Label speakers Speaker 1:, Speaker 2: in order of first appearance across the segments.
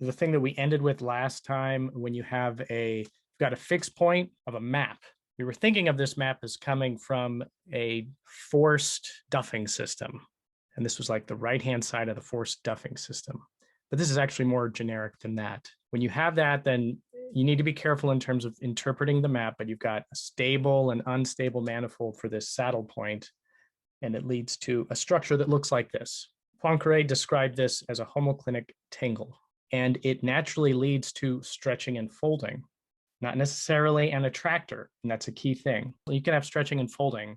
Speaker 1: the thing that we ended with last time, when you have you've got a fixed point of a map. We were thinking of this map as coming from a forced Duffing system. And this was like the right-hand side of the forced Duffing system. But this is actually more generic than that. When you have that, then you need to be careful in terms of interpreting the map, but you've got a stable and unstable manifold for this saddle point, and it leads to a structure that looks like this. Poincare described this as a homoclinic tangle, and it naturally leads to stretching and folding, not necessarily an attractor, and that's a key thing. You can have stretching and folding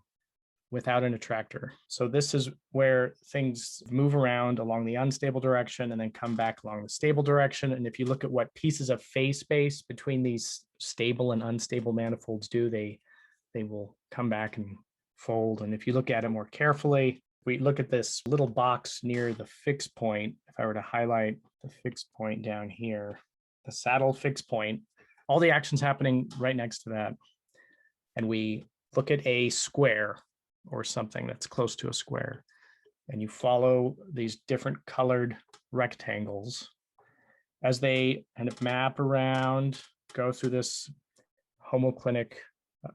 Speaker 1: without an attractor. So this is where things move around along the unstable direction and then come back along the stable direction. And if you look at what pieces of phase space between these stable and unstable manifolds do, they will come back and fold. And if you look at it more carefully, we look at this little box near the fixed point. If I were to highlight the fixed point down here, the saddle fixed point, all the action's happening right next to that. And we look at a square or something that's close to a square, and you follow these different colored rectangles as they kind of map around, go through this homoclinic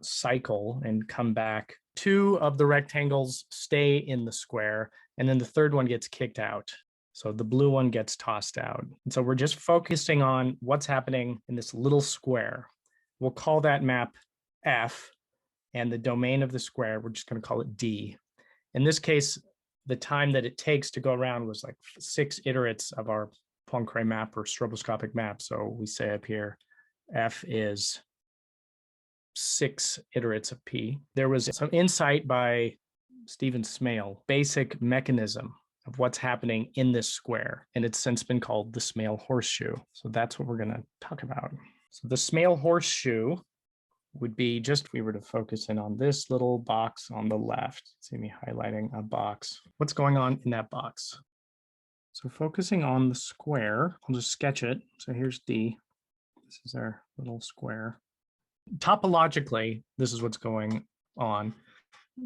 Speaker 1: cycle and come back. Two of the rectangles stay in the square, and then the third one gets kicked out. So the blue one gets tossed out. And so we're just focusing on what's happening in this little square. We'll call that map F, and the domain of the square, we're just going to call it D. In this case, the time that it takes to go around was like 6 iterates of our Poincare map or stroboscopic map. So we say up here, F is 6 iterates of P. There was some insight by Stephen Smale, basic mechanism of what's happening in this square, and it's since been called the Smale Horseshoe. So that's what we're going to talk about. So the Smale Horseshoe would be just, we were to focus in on this little box on the left. See me highlighting a box. What's going on in that box? So focusing on the square, I'll just sketch it. So here's D. This is our little square. Topologically, this is what's going on.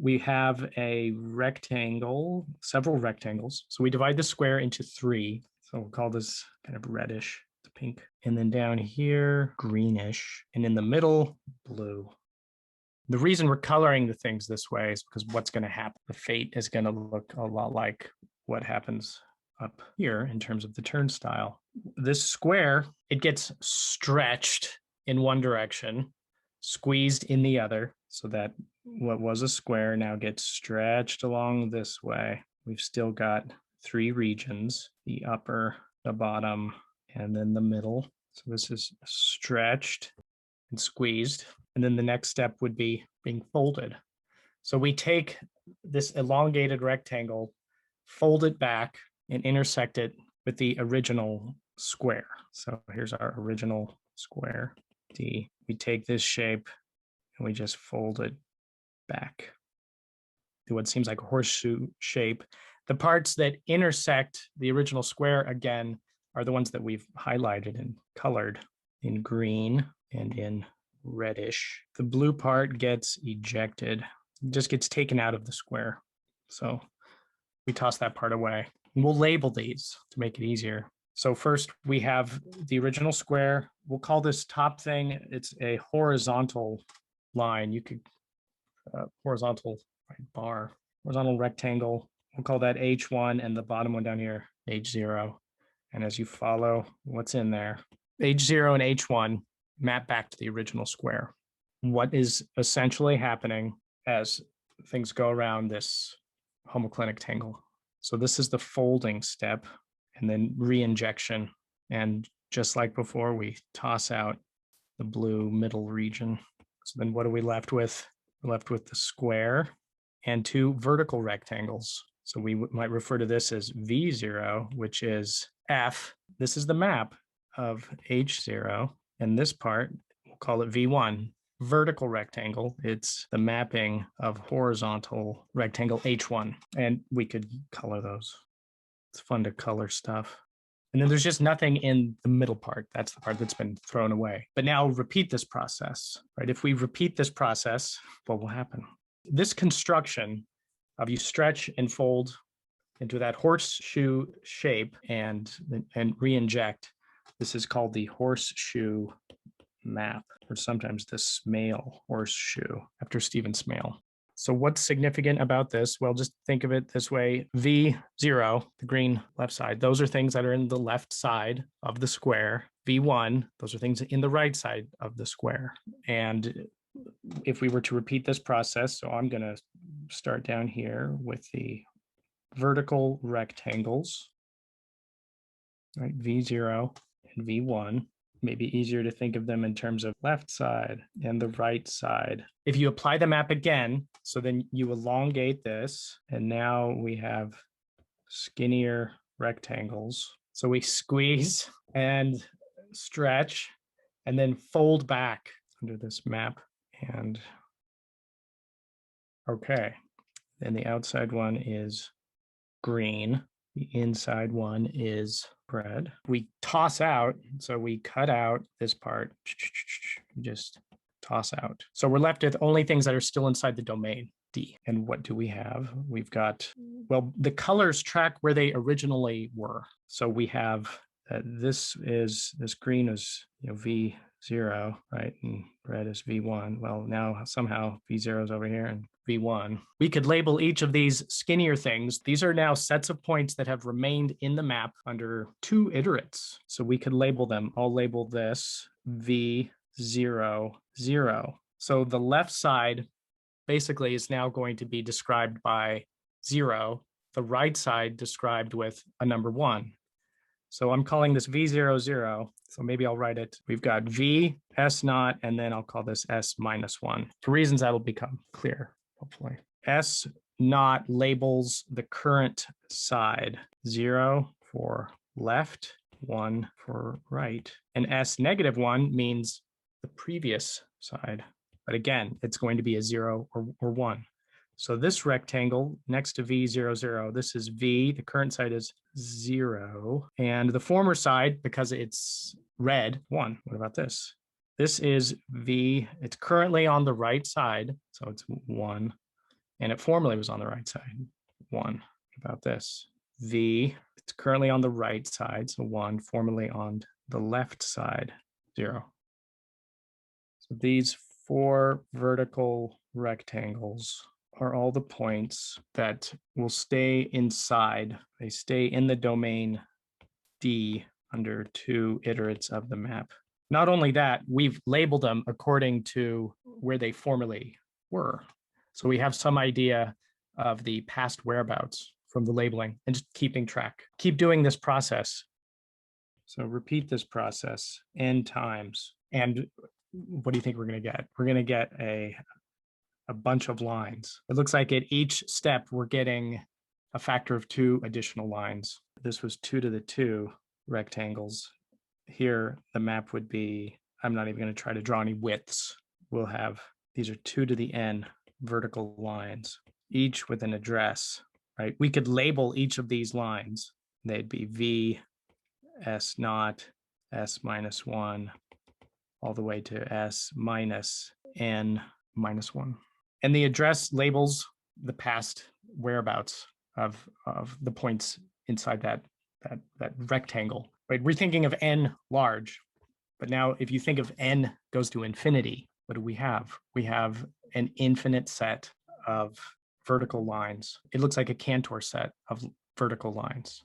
Speaker 1: We have a rectangle, several rectangles. So we divide the square into 3. So we'll call this kind of reddish, the pink. And then down here, greenish. And in the middle, blue. The reason we're coloring the things this way is because what's going to happen? The fate is going to look a lot like what happens up here in terms of the turnstile. This square, it gets stretched in one direction, squeezed in the other, so that what was a square now gets stretched along this way. We've still got 3 regions, the upper, the bottom, and then the middle. So this is stretched and squeezed. And then the next step would be being folded. So we take this elongated rectangle, fold it back, and intersect it with the original square. So here's our original square, D. We take this shape and we just fold it back to what seems like a horseshoe shape. The parts that intersect the original square, again, are the ones that we've highlighted and colored in green and in reddish. The blue part gets ejected, it just gets taken out of the square. So we toss that part away. We'll label these to make it easier. So first we have the original square. We'll call this top thing, it's a horizontal line. You could, horizontal bar, horizontal rectangle. We'll call that H1, and the bottom one down here, H0. And as you follow what's in there, H0 and H1 map back to the original square. What is essentially happening as things go around this homoclinic tangle? So this is the folding step, and then re-injection. And just like before, we toss out the blue middle region. So then what are we left with? We're left with the square and 2 vertical rectangles. So we might refer to this as V0, which is F. This is the map of H0. And this part, we'll call it V1, vertical rectangle. It's the mapping of horizontal rectangle H1. And we could color those. It's fun to color stuff. And then there's just nothing in the middle part. That's the part that's been thrown away. But now repeat this process, right? If we repeat this process, what will happen? This construction of you stretch and fold into that horseshoe shape and re-inject, This is called the horseshoe map, or sometimes the Smale Horseshoe, after Stephen Smale. So what's significant about this? Well, just think of it this way. V0, the green left side, those are things that are in the left side of the square. V1, those are things in the right side of the square. And if we were to repeat this process, so I'm going to start down here with the vertical rectangles, right? V0 and V1. Maybe easier to think of them in terms of left side and the right side. If you apply the map again, so then you elongate this, and now we have skinnier rectangles. So we squeeze and stretch and then fold back under this map. And okay, then the outside one is green. The inside one is red. We toss out, so we cut out this part, just toss out. So we're left with only things that are still inside the domain D. And what do we have? We've got, well, the colors track where they originally were. So we have this green is V0, right? And red is V1. Well, now somehow V0 is over here and V1. We could label each of these skinnier things. These are now sets of points that have remained in the map under 2 iterates. So we could label them. I'll label this V0, 0. So the left side basically is now going to be described by 0. The right side described with a number 1. So I'm calling this V00. So maybe I'll write it. We've got V, S0, and then I'll call this S-1. For reasons that'll become clear, hopefully. S0 labels the current side, 0 for left, 1 for right. And S-1 means the previous side. But again, it's going to be a 0 or 1. So this rectangle next to V00, this is V, the current side is 0. And the former side, because it's red, 1. What about this? This is V, it's currently on the right side, so it's 1. And it formerly was on the right side, 1. What about this? V, it's currently on the right side, so 1, formerly on the left side, 0. So these 4 vertical rectangles are all the points that will stay inside. They stay in the domain D under 2 iterates of the map. Not only that, we've labeled them according to where they formerly were. So we have some idea of the past whereabouts from the labeling and just keeping track. Keep doing this process. So repeat this process n times. And what do you think we're going to get? We're going to get a bunch of lines. It looks like at each step, we're getting a factor of 2 additional lines. This was 2 to the 2 rectangles. Here, the map would be, I'm not even going to try to draw any widths. We'll have, these are 2 to the n vertical lines, each with an address, right? We could label each of these lines. They'd be V, S0, S-1, all the way to S-n-1. And the address labels the past whereabouts of the points inside that rectangle, right? We're thinking of n large, but now if you think of n goes to infinity, what do we have? We have an infinite set of vertical lines. It looks like a Cantor set of vertical lines,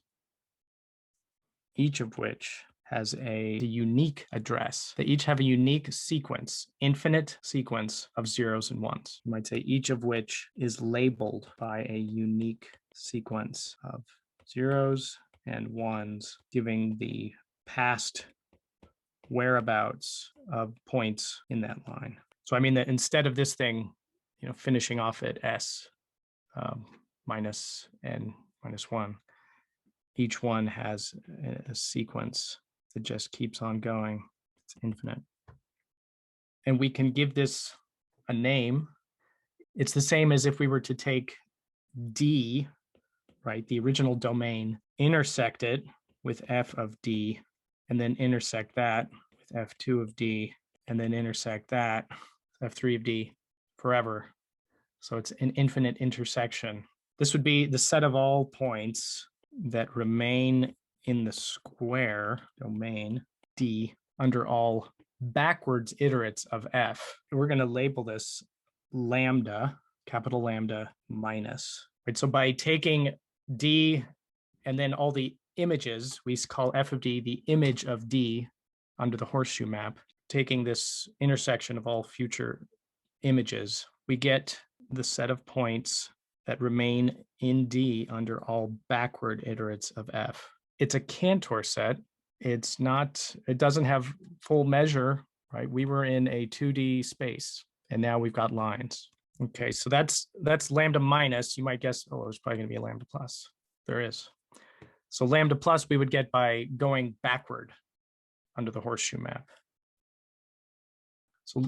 Speaker 1: each of which has a unique address. They each have a unique sequence, infinite sequence of 0s and 1s. You might say each of which is labeled by a unique sequence of 0s and 1s, giving the past whereabouts of points in that line. So I mean that instead of this thing, finishing off at S minus n-1, each one has a sequence that just keeps on going. It's infinite. And we can give this a name. It's the same as if we were to take D, right, the original domain, intersect it with f of D, and then intersect that with f2 of D, and then intersect that with f3 of D forever. So it's an infinite intersection. This would be the set of all points that remain in the square domain D under all backwards iterates of F. We're going to label this lambda, capital lambda minus. Right? So by taking D and then all the images, we call F of D the image of D under the horseshoe map, taking this intersection of all future images, we get the set of points that remain in D under all backward iterates of F. It's a Cantor set. It's not, it doesn't have full measure, right? We were in a 2D space and now we've got lines. Okay, so that's lambda minus. You might guess, oh, there's probably going to be a lambda plus. There is. So lambda plus we would get by going backward under the horseshoe map. So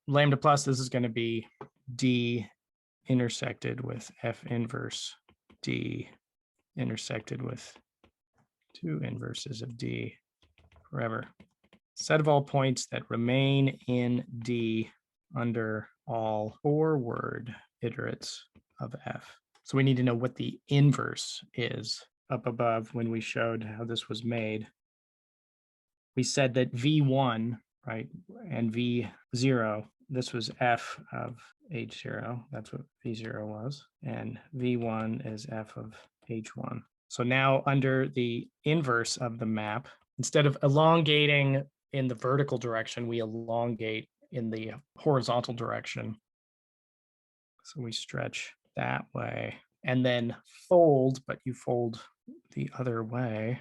Speaker 1: lambda plus, this is going to be D intersected with F inverse D intersected with 2 inverses of D forever. Set of all points that remain in D under all forward iterates of F. So we need to know what the inverse is. Up above, when we showed how this was made, we said that V1, right, and V0, this was F of H0. That's what V0 was. And V1 is F of H1. So now under the inverse of the map, instead of elongating in the vertical direction, we elongate in the horizontal direction. So we stretch that way and then fold, but you fold the other way.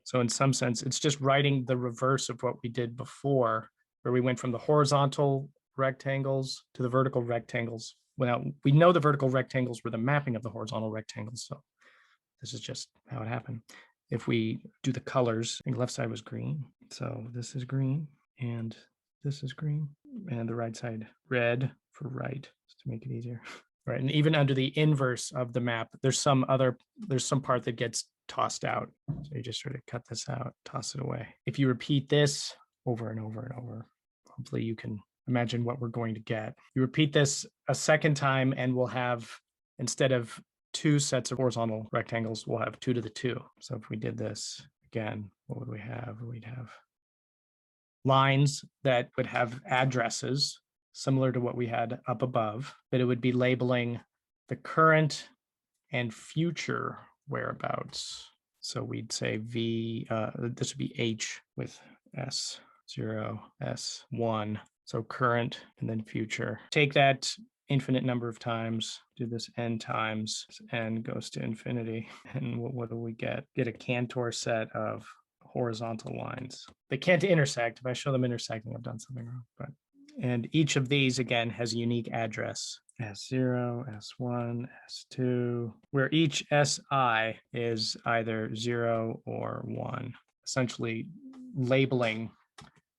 Speaker 1: So in some sense, it's just writing the reverse of what we did before, where we went from the horizontal rectangles to the vertical rectangles. Well, we know the vertical rectangles were the mapping of the horizontal rectangles. So this is just how it happened. If we do the colors, I think left side was green. So this is green and this is green, and the right side red for right, just to make it easier. Right. And even under the inverse of the map, there's some part that gets tossed out. So you just sort of cut this out, toss it away. If you repeat this over and over and over, hopefully you can imagine what we're going to get. You repeat this a second time and we'll have, instead of 2 sets of horizontal rectangles, we'll have 2 to the 2. So if we did this again, what would we have? We'd have lines that would have addresses similar to what we had up above, but it would be labeling the current and future whereabouts. So we'd say this would be H with S0, S1. So current and then future. Take that infinite number of times, do this n times, n goes to infinity. And what do we get? Get a Cantor set of horizontal lines. They can't intersect. If I show them intersecting, I've done something wrong. And each of these, again, has a unique address. S0, S1, S2, where each SI is either 0 or 1, essentially labeling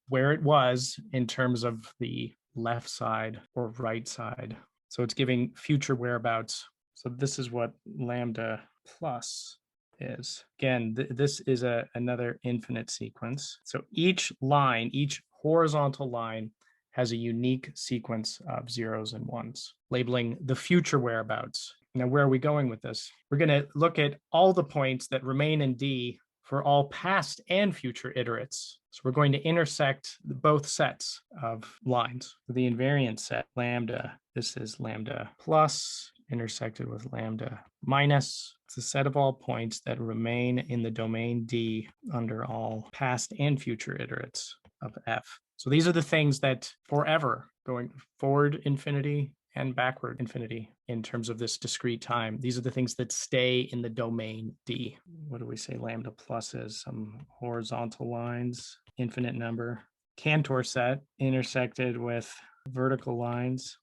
Speaker 1: where it was in terms of the left side or right side. So it's giving future whereabouts. So this is what lambda plus is. Again, this is another infinite sequence. So each line, each horizontal line has a unique sequence of zeros and ones, labeling the future whereabouts. Now, where are we going with this? We're going to look at all the points that remain in D for all past and future iterates. So we're going to intersect both sets of lines. For the invariant set, lambda, this is lambda plus intersected with lambda minus. It's a set of all points that remain in the domain D under all past and future iterates of F. So these are the things that forever, going forward infinity and backward infinity in terms of this discrete time, these are the things that stay in the domain D. What do we say lambda plus is? Some horizontal lines, infinite number. Cantor set intersected with vertical lines.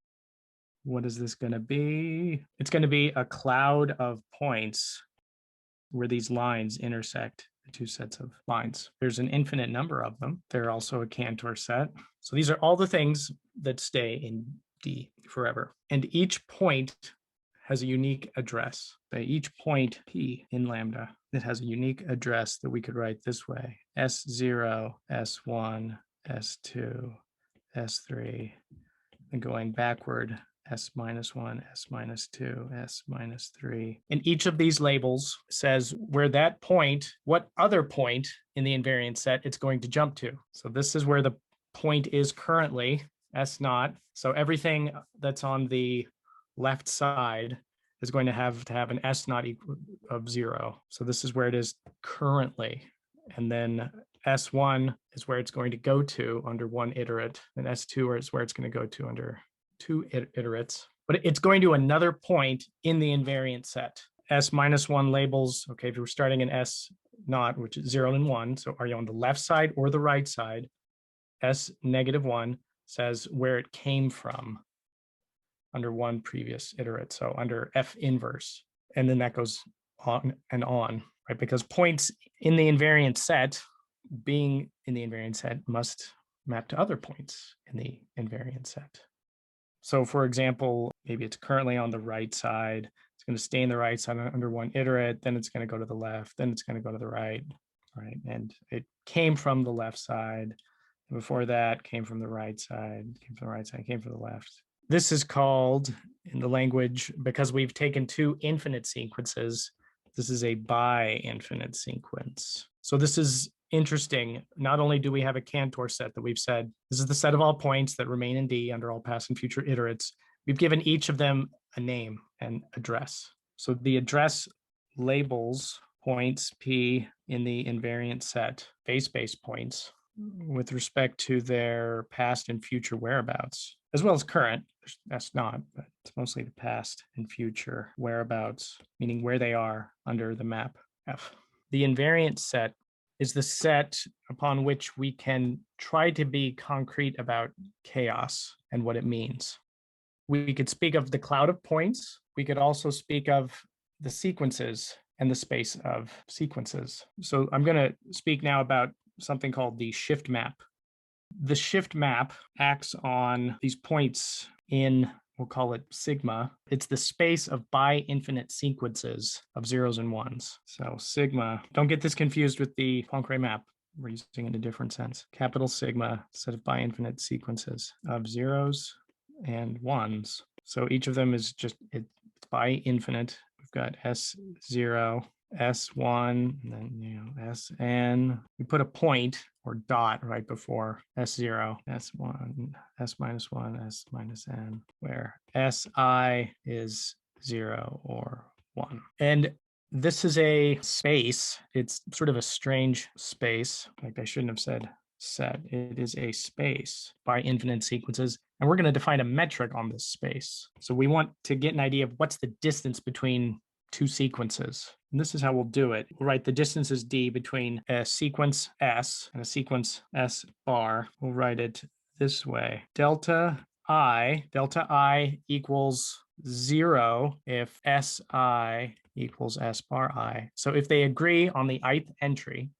Speaker 1: What is this going to be? It's going to be a cloud of points where these lines intersect the 2 sets of lines. There's an infinite number of them. They're also a Cantor set. So these are all the things that stay in D forever. And each point has a unique address. Each point P in lambda, it has a unique address that we could write this way. S0, S1, S2, S3, and going backward, S minus 1, S minus 2, S minus 3. And each of these labels says where that point, what other point in the invariant set it's going to jump to. So this is where the point is currently, S naught. So everything that's on the left side is going to have an S naught equal of 0. So this is where it is currently. And then S1 is where it's going to go to under one iterate, and S2 is where it's going to go to under two iterates. But it's going to another point in the invariant set. S minus 1 labels, okay, if we're starting in S naught, which is 0 and 1, so are you on the left side or the right side? S negative 1 says where it came from under one previous iterate, so under F inverse. And then that goes on and on, right? Because points in the invariant set, being in the invariant set, must map to other points in the invariant set. So for example, maybe it's currently on the right side. It's going to stay in the right side under one iterate, then it's going to go to the left, then it's going to go to the right, right? And it came from the left side. Before that, came from the right side, came from the right side, came from the left. This is called, in the language, because we've taken two infinite sequences, this is a bi-infinite sequence. So this is interesting. Not only do we have a Cantor set that we've said, this is the set of all points that remain in D under all past and future iterates. We've given each of them a name and address. So the address labels points P in the invariant set, base points, with respect to their past and future whereabouts, as well as current. That's not, but it's mostly the past and future whereabouts, meaning where they are under the map F. The invariant set is the set upon which we can try to be concrete about chaos and what it means. We could speak of the cloud of points. We could also speak of the sequences and the space of sequences. So I'm going to speak now about something called the shift map. The shift map acts on these points in, we'll call it sigma. It's the space of bi-infinite sequences of zeros and ones. So sigma, don't get this confused with the Poincare map. We're using it in a different sense. Capital sigma, set of bi-infinite sequences of zeros and ones. So each of them is just, it's bi-infinite. We've got S0, S1, and then, Sn. We put a point or dot right before S0, S1, S minus 1, S minus n, where Si is 0 or 1. And this is a space. It's sort of a strange space. In fact, I shouldn't have said set. It is a space by infinite sequences. And we're going to define a metric on this space. So we want to get an idea of what's the distance between two sequences. And this is how we'll do it. We'll write the distance as D between a sequence S and a sequence S bar. We'll write it this way. Delta I equals 0 if Si equals S bar I. So if they agree on the ith entry,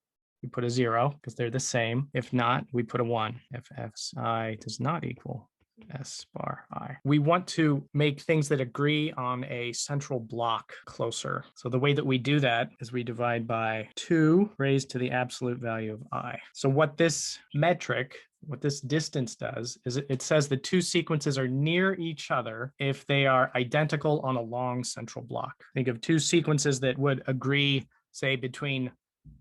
Speaker 1: we put a 0 because they're the same. If not, we put a 1 if Si does not equal S bar I. We want to make things that agree on a central block closer. So the way that we do that is we divide by 2 raised to the absolute value of I. So what this metric, what this distance does is it says the two sequences are near each other if they are identical on a long central block. Think of two sequences that would agree, say, between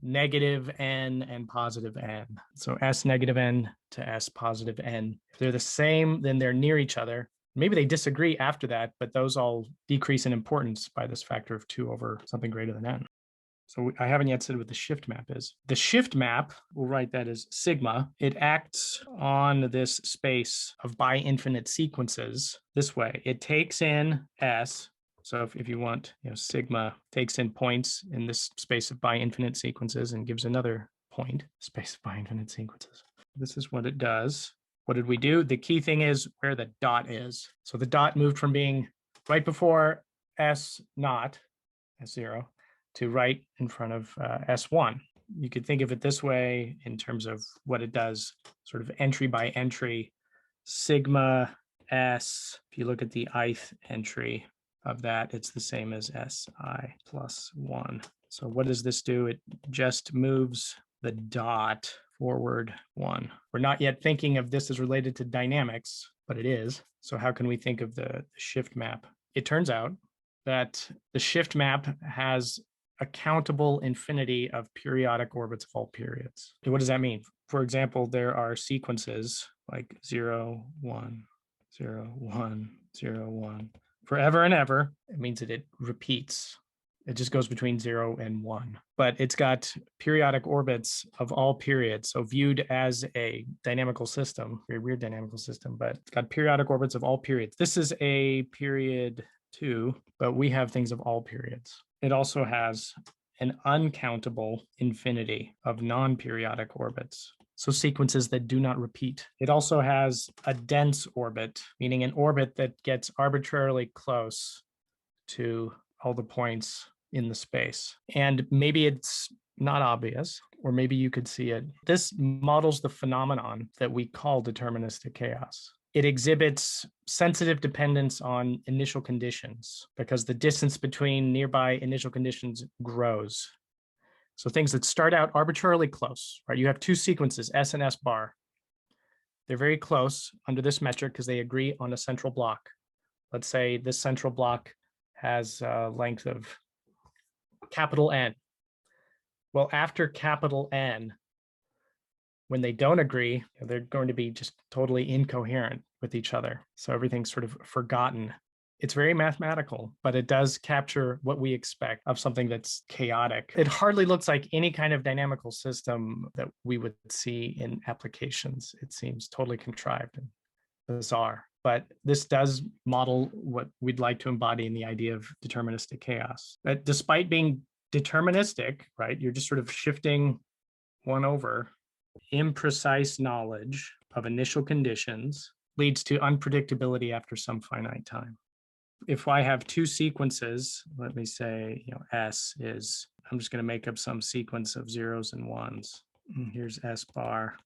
Speaker 1: negative n and positive n. So S negative n to S positive n. If they're the same, then they're near each other. Maybe they disagree after that, but those all decrease in importance by this factor of 2 over something greater than n. So I haven't yet said what the shift map is. The shift map, we'll write that as sigma. It acts on this space of bi-infinite sequences this way. It takes in S. So if you want, sigma takes in points in this space of bi-infinite sequences and gives another point, space of bi-infinite sequences. This is what it does. What did we do? The key thing is where the dot is. So the dot moved from being right before S naught, S0, to right in front of S1. You could think of it this way in terms of what it does, sort of entry by entry, sigma S. If you look at the ith entry of that, it's the same as Si plus 1. So what does this do? It just moves the dot forward 1. We're not yet thinking of this as related to dynamics, but it is. So how can we think of the shift map? It turns out that the shift map has a countable infinity of periodic orbits of all periods. What does that mean? For example, there are sequences like 0, 1, 0, 1, 0, 1, forever and ever. It means that it repeats. It just goes between 0 and 1. But it's got periodic orbits of all periods. So viewed as a dynamical system, very weird dynamical system, but it's got periodic orbits of all periods. This is a period 2, but we have things of all periods. It also has an uncountable infinity of non-periodic orbits. So sequences that do not repeat. It also has a dense orbit, meaning an orbit that gets arbitrarily close to all the points in the space. And maybe it's not obvious, or maybe you could see it. This models the phenomenon that we call deterministic chaos. It exhibits sensitive dependence on initial conditions because the distance between nearby initial conditions grows. So things that start out arbitrarily close, right? You have two sequences, S and S bar. They're very close under this metric because they agree on a central block. Let's say this central block has a length of capital N. Well, after capital N, when they don't agree, they're going to be just totally incoherent with each other. So everything's sort of forgotten. It's very mathematical, but it does capture what we expect of something that's chaotic. It hardly looks like any kind of dynamical system that we would see in applications. It seems totally contrived and bizarre. But this does model what we'd like to embody in the idea of deterministic chaos. But despite being deterministic, right, you're just sort of shifting one over. Imprecise knowledge of initial conditions leads to unpredictability after some finite time. If I have two sequences, let me say, S is, I'm just going to make up some sequence of zeros and ones. Here's S bar.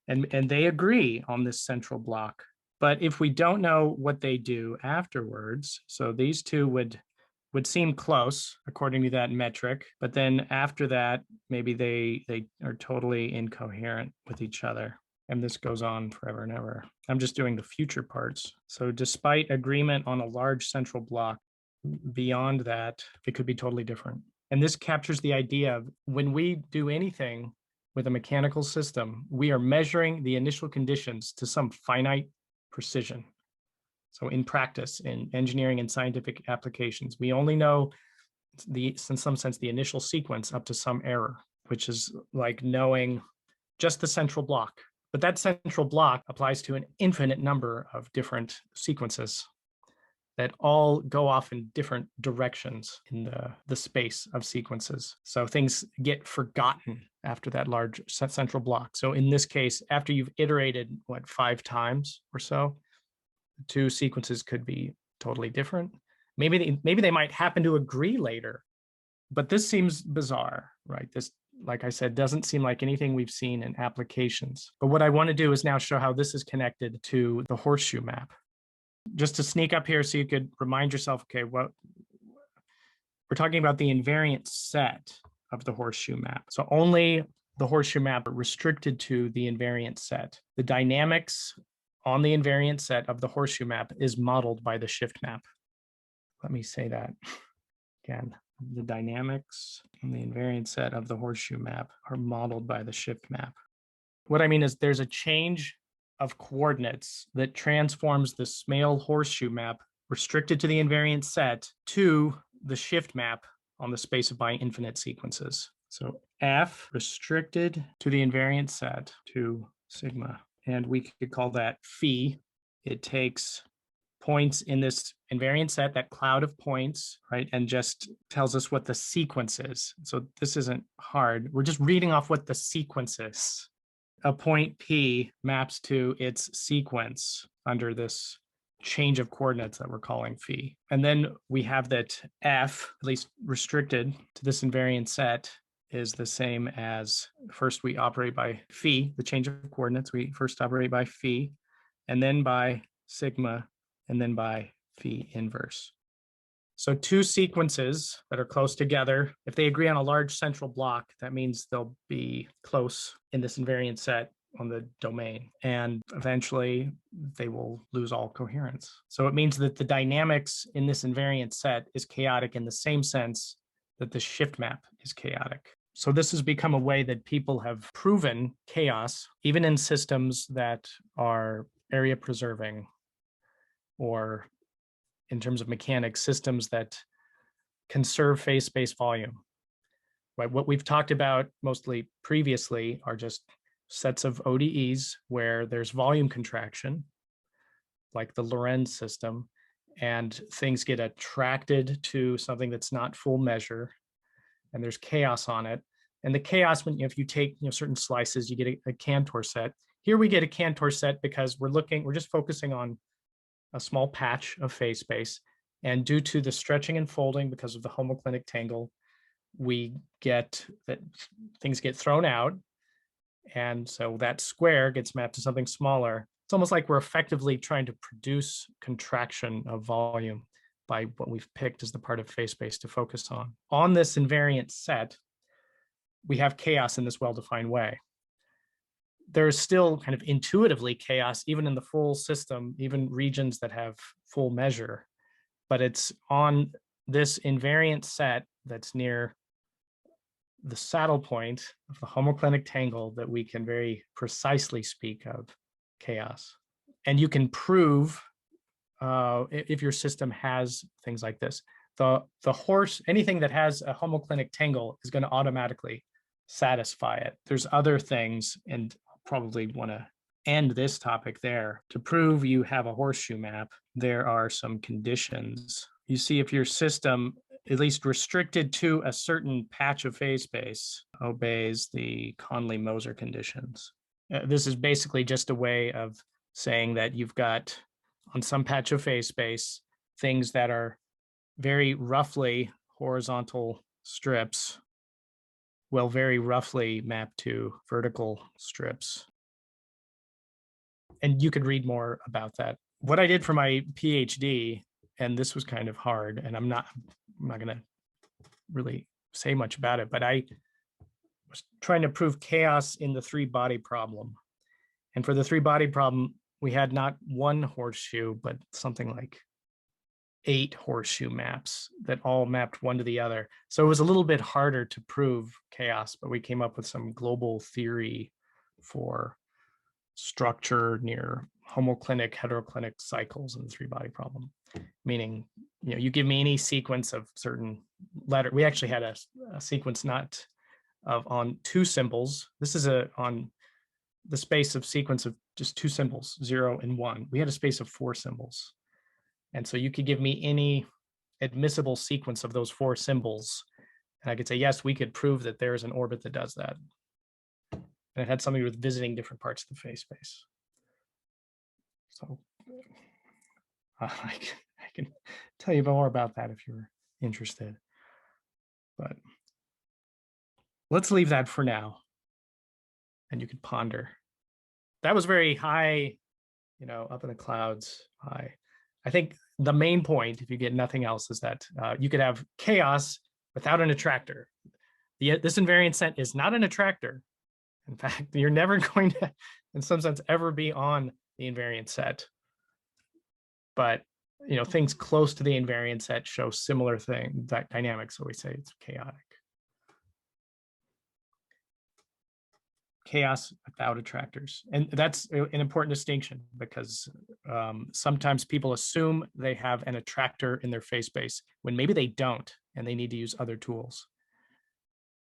Speaker 1: And they agree on this central block. But if we don't know what they do afterwards, so these two would seem close according to that metric, but then after that, maybe they are totally incoherent with each other. And this goes on forever and ever. I'm just doing the future parts. So despite agreement on a large central block, beyond that, it could be totally different. And this captures the idea of when we do anything with a mechanical system, we are measuring the initial conditions to some finite precision. So in practice, in engineering and scientific applications, we only know in some sense, the initial sequence up to some error, which is like knowing just the central block. But that central block applies to an infinite number of different sequences that all go off in different directions in the space of sequences. So things get forgotten after that large central block. So in this case, after you've iterated, 5 times or so, two sequences could be totally different. Maybe they might happen to agree later, but this seems bizarre, right? This, like I said, doesn't seem like anything we've seen in applications. But what I want to do is now show how this is connected to the horseshoe map. Just to sneak up here so you could remind yourself, okay, what we're talking about the invariant set of the horseshoe map. So only the horseshoe map are restricted to the invariant set. The dynamics on the invariant set of the horseshoe map is modeled by the shift map. Let me say that again. The dynamics on the invariant set of the horseshoe map are modeled by the shift map. What I mean is there's a change of coordinates that transforms the Smale horseshoe map restricted to the invariant set to the shift map on the space of bi-infinite sequences. So F restricted to the invariant set to sigma. And we could call that phi. It takes points in this invariant set, that cloud of points, right? And just tells us what the sequence is. So this isn't hard. We're just reading off what the sequence is. A point P maps to its sequence under this change of coordinates that we're calling phi. And then we have that F, at least restricted to this invariant set, is the same as, first we operate by phi, the change of coordinates. We first operate by phi, and then by sigma, and then by phi inverse. So two sequences that are close together, if they agree on a large central block, that means they'll be close in this invariant set on the domain, and eventually they will lose all coherence. So it means that the dynamics in this invariant set is chaotic in the same sense that the shift map is chaotic. So this has become a way that people have proven chaos, even in systems that are area preserving, or in terms of mechanics, systems that conserve phase space volume. Right? What we've talked about mostly previously are just sets of ODEs where there's volume contraction, like the Lorentz system, and things get attracted to something that's not full measure, and there's chaos on it. And the chaos, when if you take certain slices, you get a Cantor set. Here we get a Cantor set because we're just focusing on a small patch of phase space. And due to the stretching and folding because of the homoclinic tangle, we get that things get thrown out. And so that square gets mapped to something smaller. It's almost like we're effectively trying to produce contraction of volume by what we've picked as the part of phase space to focus on. On this invariant set, we have chaos in this well-defined way. There's still kind of intuitively chaos, even in the full system, even regions that have full measure, but it's on this invariant set that's near the saddle point of the homoclinic tangle that we can very precisely speak of chaos. And you can prove if your system has things like this. Anything that has a homoclinic tangle is going to automatically satisfy it. There's other things, and I'll probably want to end this topic there. To prove you have a horseshoe map, there are some conditions. You see if your system, at least restricted to a certain patch of phase space, obeys the Conley-Moser conditions. This is basically just a way of saying that you've got, on some patch of phase space, things that are very roughly horizontal strips will very roughly map to vertical strips. And you could read more about that. What I did for my PhD, and this was kind of hard, and I'm not going to really say much about it, but I was trying to prove chaos in the three-body problem. And for the three-body problem, we had not one horseshoe, but something like 8 horseshoe maps that all mapped one to the other. So it was a little bit harder to prove chaos, but we came up with some global theory for structure near homoclinic, heteroclinic cycles in the three-body problem. Meaning, you give me any sequence of certain letter. We actually had a sequence not on 2 symbols. This is on the space of sequence of just 2 symbols, 0 and 1. We had a space of 4 symbols. And so you could give me any admissible sequence of those 4 symbols. And I could say, yes, we could prove that there is an orbit that does that. And it had something to do with visiting different parts of the phase space. So I can tell you more about that if you're interested. But let's leave that for now. And you could ponder. That was very high, up in the clouds high. I think the main point, if you get nothing else, is that you could have chaos without an attractor. This invariant set is not an attractor. In fact, you're never going to, in some sense, ever be on the invariant set. But things close to the invariant set show similar dynamics, so we say it's chaotic. Chaos without attractors. And that's an important distinction because sometimes people assume they have an attractor in their phase space when maybe they don't, and they need to use other tools.